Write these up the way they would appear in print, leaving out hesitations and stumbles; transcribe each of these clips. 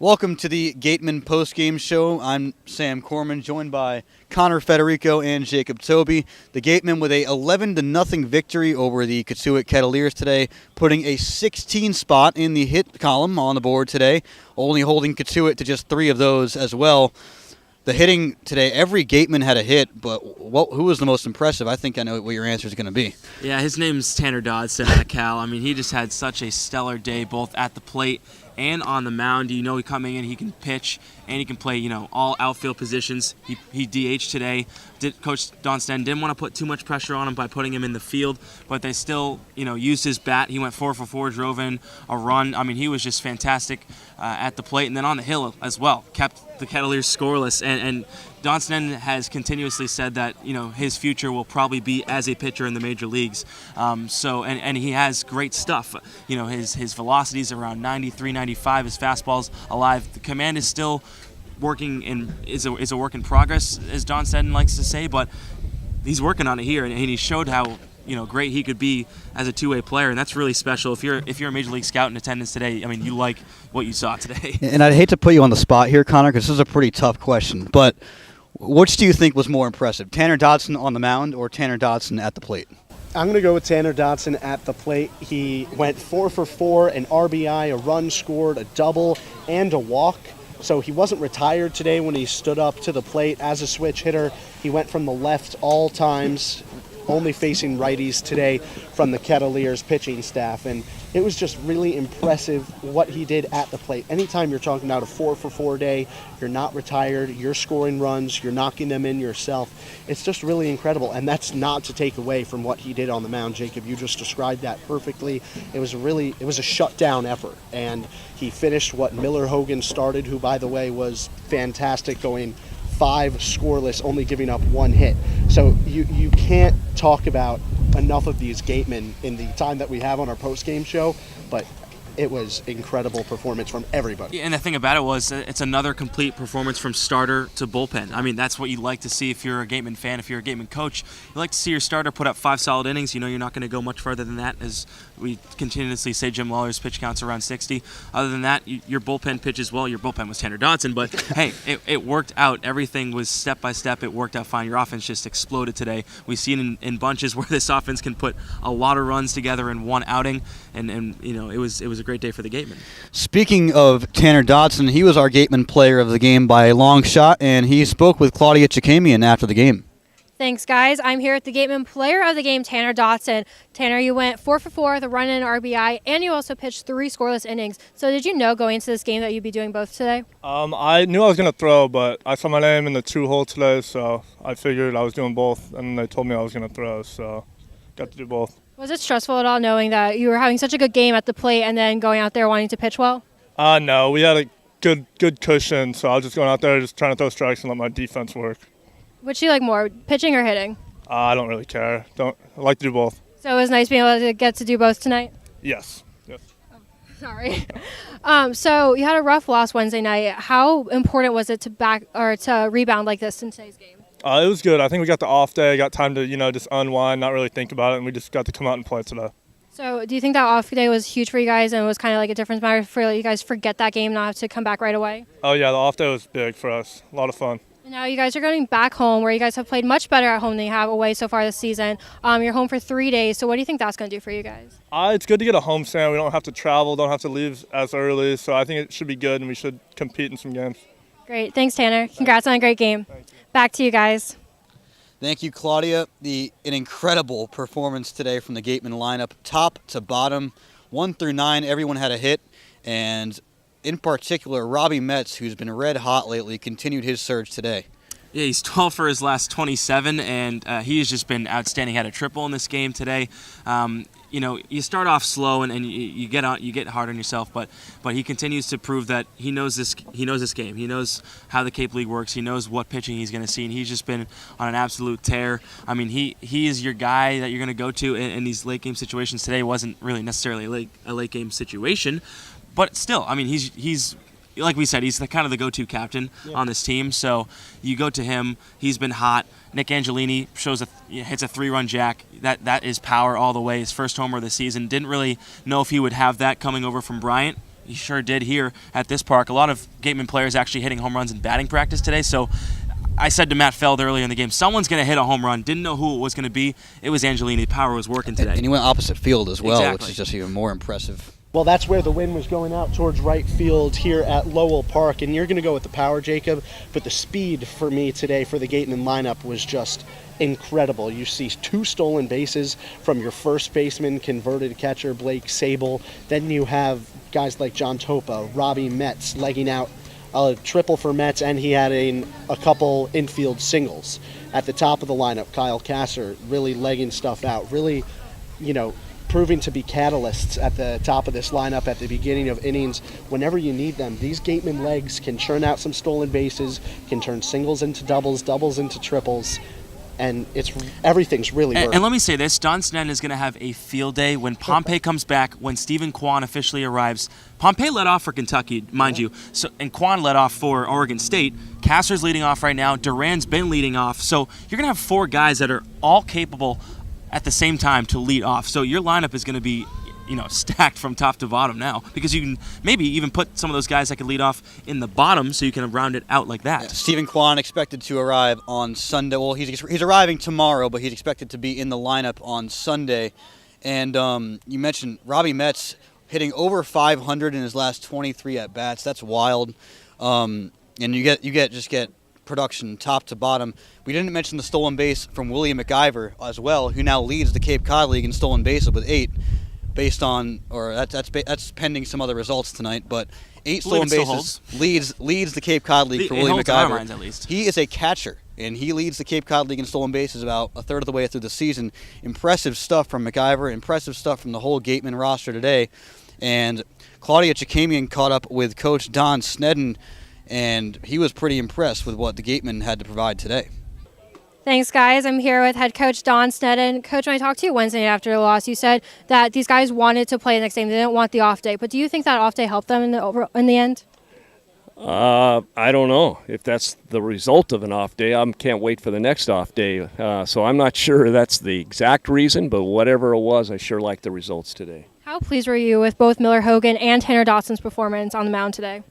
Welcome to the Gatemen Postgame Show. I'm Sam Corman, joined by Connor Federico and Jacob Tobey. The Gatemen with a 11-0 victory over the Cotuit Cavaliers today, putting a 16 spot in the hit column on the board today, only holding Cotuit to just 3 of those as well. The hitting today, every Gateman had a hit, but who was the most impressive? I think I know what your answer is going to be. Yeah, his name's Tanner Dodson out of Cal. I mean, he just had such a stellar day, both at the plate and on the mound. You know, coming in, he can pitch and he can play, all outfield positions. He DH'd today. Coach Don Sneddon didn't want to put too much pressure on him by putting him in the field, but they still, used his bat. He went 4 for 4, drove in a run. I mean, he was just fantastic at the plate, and then on the hill as well, kept the Cavaliers scoreless. And Don Sneddon has continuously said that his future will probably be as a pitcher in the major leagues. And he has great stuff. His velocity is around 93, 95. His fastball's alive. The command is still working and is a work in progress, as Don Sneddon likes to say, but he's working on it here, and he showed how great he could be as a two-way player, and that's really special. If you're a major league scout in attendance today, I mean, you like what you saw today. And I'd hate to put you on the spot here, Connor, because this is a pretty tough question, but which do you think was more impressive, Tanner Dodson on the mound or Tanner Dodson at the plate? I'm going to go with Tanner Dodson at the plate. He went 4 for 4, an RBI, a run scored, a double, and a walk. So he wasn't retired today when he stood up to the plate as a switch hitter. He went from the left all times, only facing righties today from the Cavaliers pitching staff. And it was just really impressive what he did at the plate. Anytime you're talking about a 4 for 4 day, you're not retired, you're scoring runs, you're knocking them in yourself. It's just really incredible. And that's not to take away from what he did on the mound. Jacob, you just described that perfectly. It was a shutdown effort. And he finished what Miller Hogan started, who, by the way, was fantastic, going 5 scoreless, only giving up 1 hit. So you can't talk about enough of these Gatemen in the time that we have on our post-game show, but it was incredible performance from everybody. And the thing about it was it's another complete performance from starter to bullpen. I mean, that's what you like to see if you're a Gateman fan, if you're a Gateman coach. You like to see your starter put up 5 solid innings. You're not going to go much further than that, as we continuously say Jim Lawler's pitch count's around 60. Other than that, your bullpen pitches well. Your bullpen was Tanner Dodson, but hey, it worked out. Everything was step by step. It worked out fine. Your offense just exploded today. We've seen in bunches where this offense can put a lot of runs together in one outing, and it was a great day for the Gatemen. Speaking of Tanner Dodson, he was our Gateman player of the game by a long shot, and he spoke with Claudia Chakamian after the game. Thanks, guys. I'm here with the Gateman player of the game, Tanner Dodson. Tanner, you went 4 for 4 with a run and an RBI, and you also pitched 3 scoreless innings. So did you know going into this game that you'd be doing both today? I knew I was going to throw, but I saw my name in the 2-hole today, so I figured I was doing both, and they told me I was going to throw, so got to do both. Was it stressful at all knowing that you were having such a good game at the plate and then going out there wanting to pitch well? No, we had a good cushion, so I was just going out there just trying to throw strikes and let my defense work. Which do you like more, pitching or hitting? I don't really care. I like to do both. So it was nice being able to get to do both tonight? Yes. Oh, sorry. So you had a rough loss Wednesday night. How important was it to rebound like this in today's game? It was good. I think we got the off day, got time to just unwind, not really think about it, and we just got to come out and play today. So do you think that off day was huge for you guys and was kind of like a difference maker for you guys forget that game, not have to come back right away? Oh yeah, the off day was big for us. A lot of fun. And now you guys are going back home, where you guys have played much better at home than you have away so far this season. You're home for 3 days, so what do you think that's going to do for you guys? It's good to get a home stand. We don't have to travel, don't have to leave as early, so I think it should be good, and we should compete in some games. Great. Thanks, Tanner. Congrats on a great game. Back to you guys. Thank you, Claudia. An incredible performance today from the Gateman lineup, top to bottom, 1 through 9. Everyone had a hit, and in particular, Robbie Metz, who's been red hot lately, continued his surge today. Yeah, he's 12 for his last 27, and he has just been outstanding. Had a triple in this game today. You start off slow and you get hard on yourself, but he continues to prove that he knows this game. He knows how the Cape League works. He knows what pitching he's going to see, and he's just been on an absolute tear. I mean, he is your guy that you're going to go to in these late game situations. Today wasn't really necessarily a late game situation, but still, I mean, he's like we said, he's kind of the go-to captain on this team. So you go to him. He's been hot. Nick Angelini hits a 3-run jack. That is power all the way. His first homer of the season. Didn't really know if he would have that coming over from Bryant, He sure did here at this park. A lot of Gatemen players actually hitting home runs in batting practice today, so I said to Matt Feld earlier in the game, someone's going to hit a home run. Didn't know who it was going to be. It was Angelini. Power was working today. And he went opposite field as well, Exactly. which is just even more impressive. Well, that's where the wind was going out towards right field here at Lowell Park, and you're going to go with the power, Jacob, but the speed for me today for the Gatemen lineup was just incredible. You see 2 stolen bases from your first baseman, converted catcher Blake Sable. Then you have guys like John Topa, Robbie Metz legging out a triple for Metz, and he had a couple infield singles. At the top of the lineup, Kyle Kasser really legging stuff out, really, proving to be catalysts at the top of this lineup at the beginning of innings. Whenever you need them, these Gatemen legs can churn out some stolen bases, can turn singles into doubles, doubles into triples, and everything's really working. And let me say this, Don Sneddon is going to have a field day when Pompey comes back, when Stephen Kwan officially arrives. Pompey led off for Kentucky, mind you, and Kwan led off for Oregon State. Kasser's leading off right now. Duran's been leading off. So you're going to have 4 guys that are all capable at the same time to lead off. So your lineup is going to be, stacked from top to bottom now, because you can maybe even put some of those guys that can lead off in the bottom, so you can round it out like that. Yeah, Stephen Kwan expected to arrive on Sunday. Well, he's arriving tomorrow, but he's expected to be in the lineup on Sunday. And you mentioned Robbie Metz hitting over 500 in his last 23 at bats. That's wild. And you get production top to bottom. We didn't mention the stolen base from William McIver as well, who now leads the Cape Cod League in stolen bases with 8, that's pending some other results tonight. But 8 stolen bases leads the Cape Cod League for William McIver. Minds, at least. He is a catcher, and he leads the Cape Cod League in stolen bases about a third of the way through the season. Impressive stuff from McIver. Impressive stuff from the whole Gatemen roster today. And Claudia Chakamian caught up with Coach Don Sneddon, and he was pretty impressed with what the Gatemen had to provide today. Thanks, guys. I'm here with head coach Don Sneddon. Coach, when I talked to you Wednesday night after the loss, you said that these guys wanted to play the next game. They didn't want the off day. But do you think that off day helped them in the end? I don't know if that's the result of an off day. I can't wait for the next off day. So I'm not sure that's the exact reason, but whatever it was, I sure liked the results today. How pleased were you with both Miller Hogan and Tanner Dodson's performance on the mound today?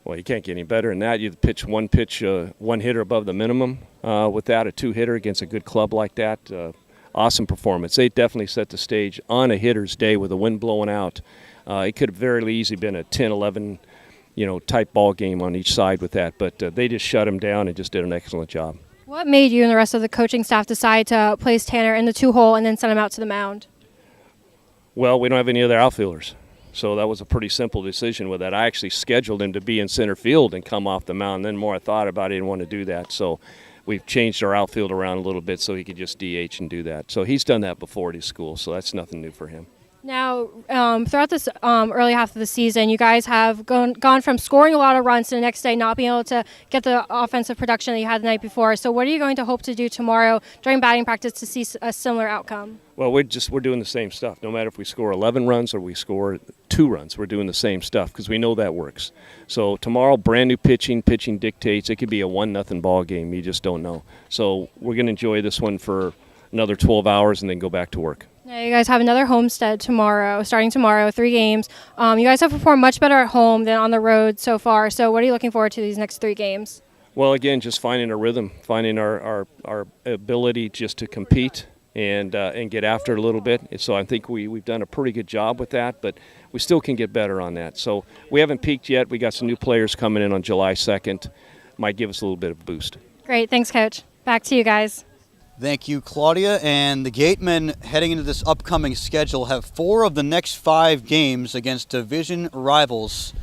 Well, you can't get any better than that. You pitch one hitter above the minimum with that, a 2-hitter against a good club like that. Awesome performance. They definitely set the stage on a hitter's day with the wind blowing out. It could have very easily been a 10-11, type ball game on each side with that, but they just shut him down and just did an excellent job. What made you and the rest of the coaching staff decide to place Tanner in the 2-hole and then send him out to the mound? Well, we don't have any other outfielders. So that was a pretty simple decision with that. I actually scheduled him to be in center field and come off the mound. Then more I thought about it, I didn't want to do that. So we've changed our outfield around a little bit so he could just DH and do that. So he's done that before at his school, so that's nothing new for him. Now, throughout this early half of the season, you guys have gone from scoring a lot of runs to the next day not being able to get the offensive production that you had the night before. So what are you going to hope to do tomorrow during batting practice to see a similar outcome? Well, we're doing the same stuff. No matter if we score 11 runs or we score 2 runs, we're doing the same stuff because we know that works. So tomorrow, brand new pitching dictates. It could be a 1-0 ball game. You just don't know. So we're going to enjoy this one for another 12 hours and then go back to work. Now you guys have another homestead starting tomorrow, 3 games. You guys have performed much better at home than on the road so far. So what are you looking forward to these next 3 games? Well, again, just finding a rhythm, finding our ability just to compete and get after it a little bit. So I think we've done a pretty good job with that, but we still can get better on that. So we haven't peaked yet. We got some new players coming in on July 2nd. Might give us a little bit of a boost. Great. Thanks, Coach. Back to you guys. Thank you, Claudia. And the Gatemen, heading into this upcoming schedule, have 4 of the next 5 games against division rivals.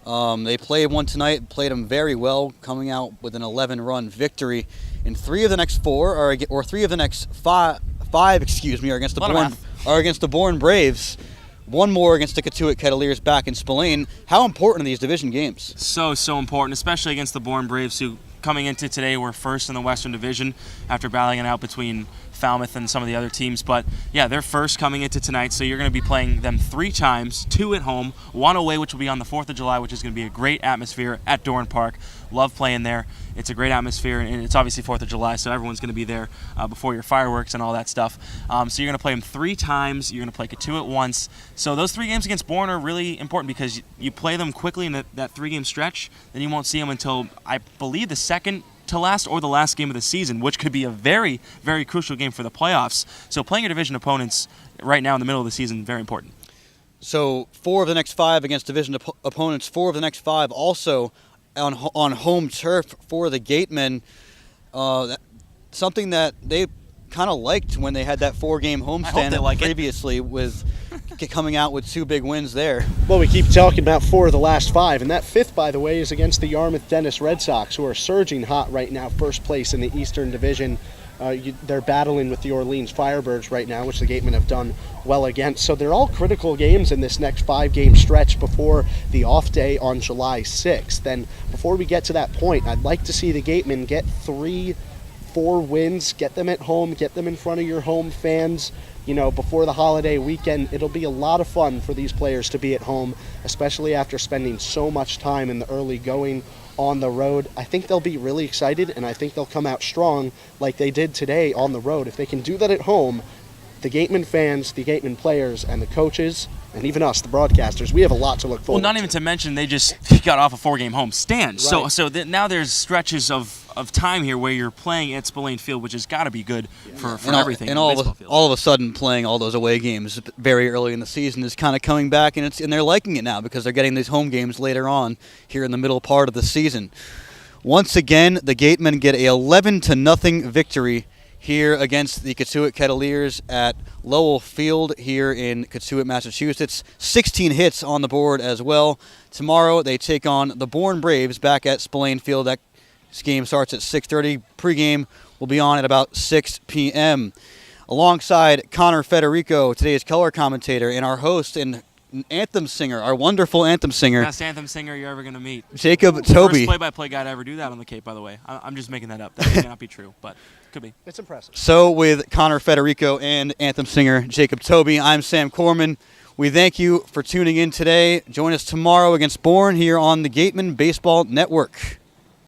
They played one tonight, played them very well, coming out with an 11-run victory. And 3 of the next 4 are against the Bourne Braves. 1 more against the Cotuit Cavaliers back in Spillane. How important are these division games? So important, especially against the Bourne Braves, who coming into today were first in the Western Division after battling it out between Falmouth and some of the other teams. But yeah, they're first coming into tonight, so you're going to be playing them 3 times, 2 at home, 1 away, which will be on the 4th of July, which is going to be a great atmosphere at Doran Park. Love playing there. It's a great atmosphere, and it's obviously 4th of July, so everyone's going to be there before your fireworks and all that stuff. So you're going to play them 3 times. You're going to play Cotuit once. So those 3 games against Bourne are really important because you play them quickly in that 3-game stretch. Then you won't see them until, I believe, the second to last or the last game of the season, which could be a very, very crucial game for the playoffs. So playing your division opponents right now in the middle of the season, very important. So 4 of the next 5 against division opponents, 4 of the next 5 also on home turf for the Gatemen. Something that they kind of liked when they had that 4-game homestand previously with coming out with 2 big wins there. Well, we keep talking about 4 of the last 5, and that 5th, by the way, is against the Yarmouth Dennis Red Sox, who are surging hot right now, first place in the Eastern Division. They're battling with the Orleans Firebirds right now, which the Gatemen have done well against. So they're all critical games in this next 5-game stretch before the off day on July 6th. And before we get to that point, I'd like to see the Gatemen get 3-4 wins, get them at home, get them in front of your home fans. Before the holiday weekend, it'll be a lot of fun for these players to be at home, especially after spending so much time in the early going on the road. I think they'll be really excited, and I think they'll come out strong like they did today on the road. If they can do that at home, the Gatemen fans, the Gatemen players, and the coaches, and even us, the broadcasters, we have a lot to look forward to. Well, not even to mention they just got off a 4-game home stand. Right. So now there's stretches of time here where you're playing at Spillane Field, which has got to be good for everything. And all of a sudden playing all those away games very early in the season is kind of coming back, and they're liking it now because they're getting these home games later on here in the middle part of the season. Once again, the Gatemen get a 11-0 victory here against the Cotuit Kettleers at Lowell Field here in Cotuit, Massachusetts. 16 hits on the board as well. Tomorrow they take on the Bourne Braves back at Spillane Field. That game starts at 6:30. Pre-game will be on at about 6 p.m. Alongside Connor Federico, today's color commentator, and our host and anthem singer, our wonderful anthem singer. Best anthem singer you're ever going to meet. Jacob Tobey. First play-by-play guy to ever do that on the Cape, by the way. I'm just making that up. That may not be true, but could be. It's impressive. So with Connor Federico and anthem singer Jacob Tobey, I'm Sam Corman. We thank you for tuning in today. Join us tomorrow against Bourne here on the Gatemen Baseball Network.